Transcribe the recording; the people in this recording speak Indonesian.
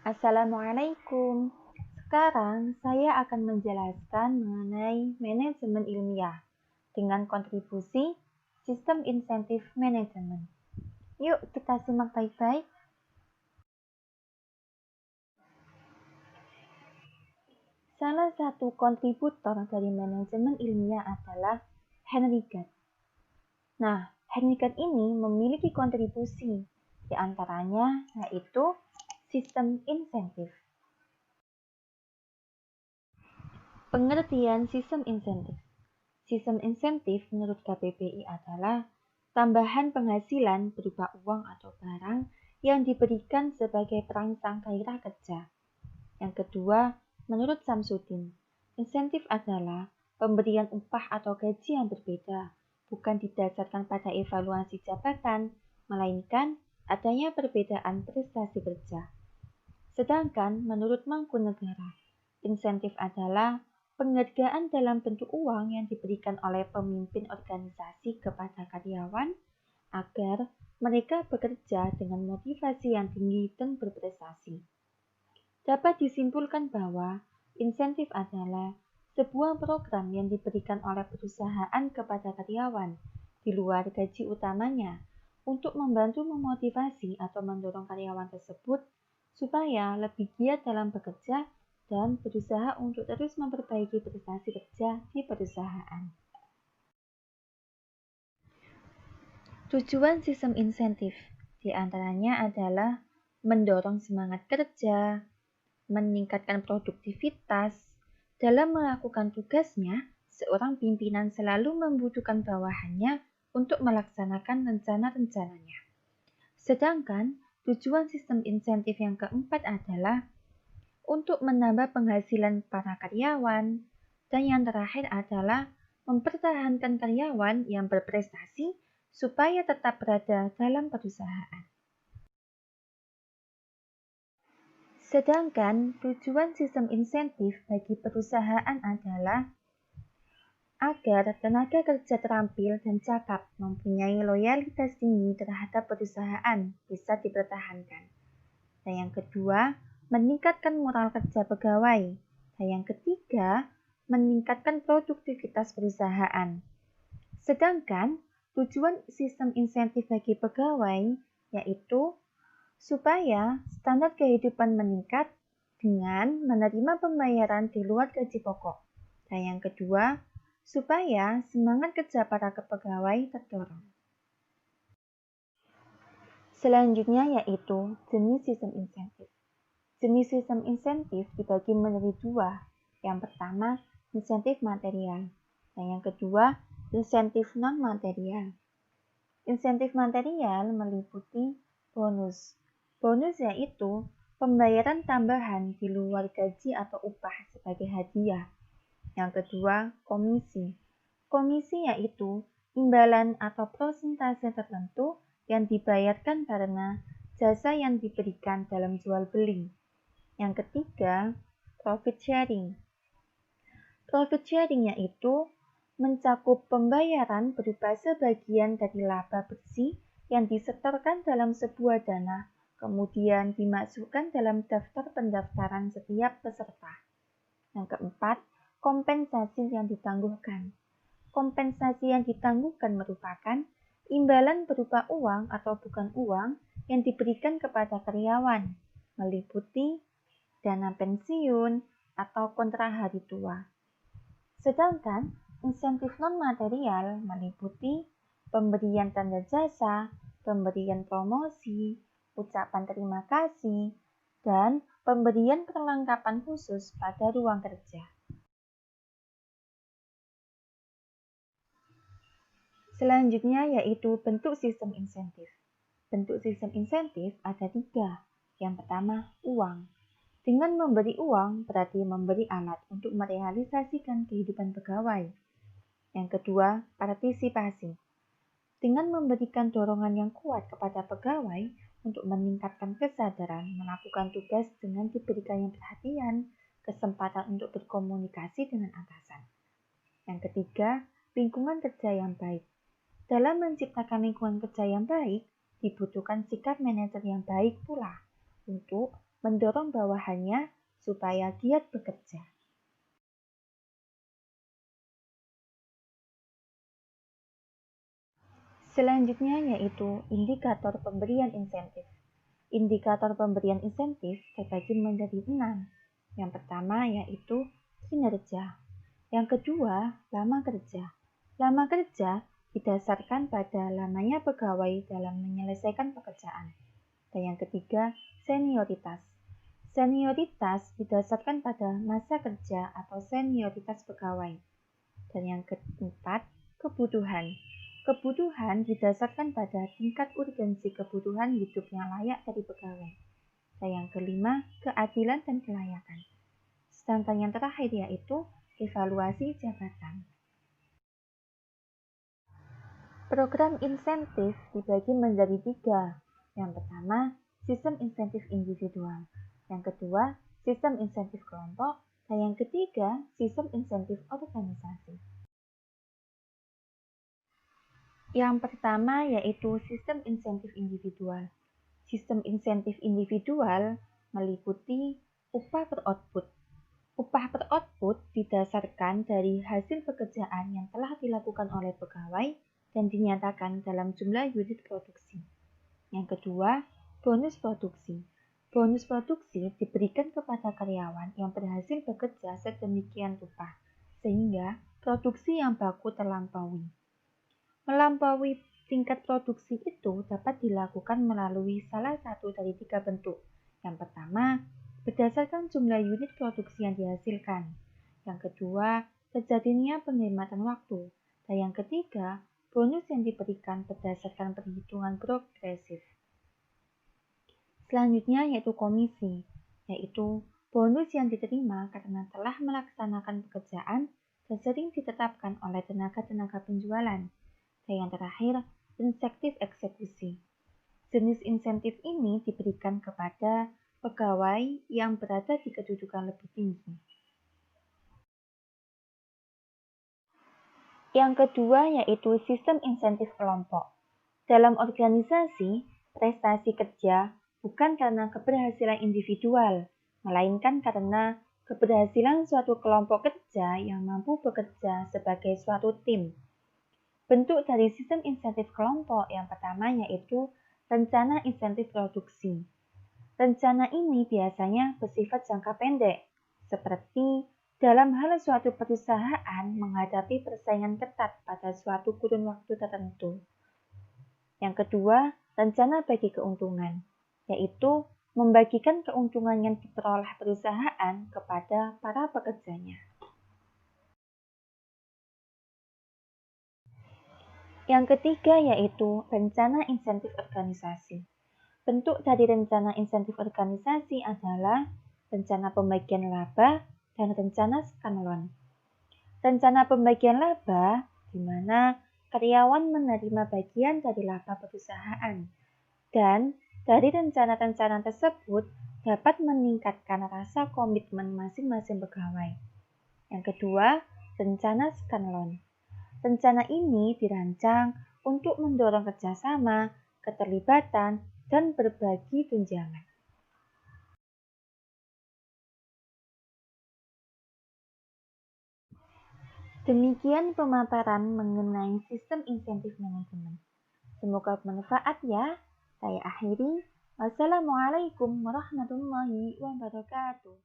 Assalamualaikum. Sekarang saya akan menjelaskan mengenai manajemen ilmiah dengan kontribusi sistem insentif manajemen. Yuk kita simak baik-baik. Salah satu kontributor dari manajemen ilmiah adalah Henry Gad. Nah, Henry Gad ini memiliki kontribusi, di antaranya yaitu sistem insentif. Pengertian sistem insentif. Sistem insentif menurut KPPI adalah tambahan penghasilan berupa uang atau barang yang diberikan sebagai perangsang gairah kerja. Yang kedua, menurut Samsudin, insentif adalah pemberian upah atau gaji yang berbeda, bukan didasarkan pada evaluasi jabatan, melainkan adanya perbedaan prestasi kerja. Sedangkan menurut Mangkunegara, insentif adalah penghargaan dalam bentuk uang yang diberikan oleh pemimpin organisasi kepada karyawan agar mereka bekerja dengan motivasi yang tinggi dan berprestasi. Dapat disimpulkan bahwa insentif adalah sebuah program yang diberikan oleh perusahaan kepada karyawan di luar gaji utamanya untuk membantu memotivasi atau mendorong karyawan tersebut supaya lebih giat dalam bekerja dan berusaha untuk terus memperbaiki prestasi kerja di perusahaan. Tujuan sistem insentif diantaranya adalah mendorong semangat kerja, meningkatkan produktivitas. Dalam melakukan tugasnya, seorang pimpinan selalu membutuhkan bawahannya untuk melaksanakan rencana-rencananya. Sedangkan tujuan sistem insentif yang keempat adalah untuk menambah penghasilan para karyawan, dan yang terakhir adalah mempertahankan karyawan yang berprestasi supaya tetap berada dalam perusahaan. Sedangkan tujuan sistem insentif bagi perusahaan adalah agar tenaga kerja terampil dan cakap mempunyai loyalitas tinggi terhadap perusahaan bisa dipertahankan. Dan yang kedua, meningkatkan moral kerja pegawai. Dan yang ketiga, meningkatkan produktivitas perusahaan. Sedangkan tujuan sistem insentif bagi pegawai yaitu supaya standar kehidupan meningkat dengan menerima pembayaran di luar gaji pokok. Dan yang kedua, supaya semangat kerja para pegawai terdorong. Selanjutnya yaitu jenis sistem insentif. Jenis sistem insentif dibagi menjadi dua. Yang pertama, insentif material. Dan yang kedua, insentif non-material. Insentif material meliputi bonus. Bonus yaitu pembayaran tambahan di luar gaji atau upah sebagai hadiah. Yang kedua, komisi. Komisi yaitu imbalan atau persentase tertentu yang dibayarkan karena jasa yang diberikan dalam jual beli. Yang ketiga, profit sharing. Profit sharing yaitu mencakup pembayaran berupa sebagian dari laba bersih yang disetorkan dalam sebuah dana, kemudian dimasukkan dalam daftar pendaftaran setiap peserta. Yang keempat, kompensasi yang ditangguhkan. Kompensasi yang ditangguhkan merupakan imbalan berupa uang atau bukan uang yang diberikan kepada karyawan, meliputi dana pensiun atau kontrak hari tua. Sedangkan insentif non-material meliputi pemberian tanda jasa, pemberian promosi, ucapan terima kasih, dan pemberian perlengkapan khusus pada ruang kerja. Selanjutnya yaitu bentuk sistem insentif. Bentuk sistem insentif ada 3. Yang pertama, uang. Dengan memberi uang berarti memberi alat untuk merealisasikan kehidupan pegawai. Yang kedua, partisipasi. Dengan memberikan dorongan yang kuat kepada pegawai untuk meningkatkan kesadaran melakukan tugas dengan diberikannya perhatian, kesempatan untuk berkomunikasi dengan atasan. Yang ketiga, lingkungan kerja yang baik. Dalam menciptakan lingkungan kerja yang baik, dibutuhkan sikap manajer yang baik pula untuk mendorong bawahannya supaya giat bekerja. Selanjutnya yaitu indikator pemberian insentif. Indikator pemberian insentif terbagi menjadi 6. Yang pertama yaitu kinerja. Yang kedua, lama kerja. Lama kerja didasarkan pada lamanya pegawai dalam menyelesaikan pekerjaan. Dan yang ketiga, senioritas. Senioritas didasarkan pada masa kerja atau senioritas pegawai. Dan yang keempat, kebutuhan. Kebutuhan didasarkan pada tingkat urgensi kebutuhan hidup yang layak dari pegawai. Dan yang kelima, keadilan dan kelayakan. Sedangkan yang terakhir yaitu evaluasi jabatan. Program insentif dibagi menjadi 3. Yang pertama, sistem insentif individual. Yang kedua, sistem insentif kelompok. Dan yang ketiga, sistem insentif organisasi. Yang pertama yaitu sistem insentif individual. Sistem insentif individual meliputi upah per output. Upah per output didasarkan dari hasil pekerjaan yang telah dilakukan oleh pegawai dan dinyatakan dalam jumlah unit produksi. Yang kedua, bonus produksi. Bonus produksi diberikan kepada karyawan yang berhasil bekerja sedemikian rupa, sehingga produksi yang baku terlampaui. Melampaui tingkat produksi itu dapat dilakukan melalui salah satu dari 3 bentuk. Yang pertama, berdasarkan jumlah unit produksi yang dihasilkan. Yang kedua, terjadinya penghematan waktu. Dan yang ketiga, bonus yang diberikan berdasarkan perhitungan progresif. Selanjutnya yaitu komisi, yaitu bonus yang diterima karena telah melaksanakan pekerjaan dan sering ditetapkan oleh tenaga-tenaga penjualan. Dan yang terakhir, insentif eksekusi. Jenis insentif ini diberikan kepada pegawai yang berada di kedudukan lebih tinggi. Yang kedua yaitu sistem insentif kelompok. Dalam organisasi, prestasi kerja bukan karena keberhasilan individual, melainkan karena keberhasilan suatu kelompok kerja yang mampu bekerja sebagai suatu tim. Bentuk dari sistem insentif kelompok yang pertama yaitu rencana insentif produksi. Rencana ini biasanya bersifat jangka pendek, seperti dalam hal suatu perusahaan menghadapi persaingan ketat pada suatu kurun waktu tertentu. Yang kedua, rencana bagi keuntungan, yaitu membagikan keuntungan yang diperoleh perusahaan kepada para pekerjanya. Yang ketiga yaitu rencana insentif organisasi. Bentuk dari rencana insentif organisasi adalah rencana pembagian laba dan rencana skanlon. Rencana pembagian laba di mana karyawan menerima bagian dari laba perusahaan dan dari rencana-rencana tersebut dapat meningkatkan rasa komitmen masing-masing pegawai. Yang kedua, rencana skanlon. Rencana ini dirancang untuk mendorong kerjasama, keterlibatan, dan berbagi tunjangan. Demikian pemaparan mengenai sistem insentif manajemen. Semoga bermanfaat ya. Saya akhiri. Wassalamualaikum warahmatullahi wabarakatuh.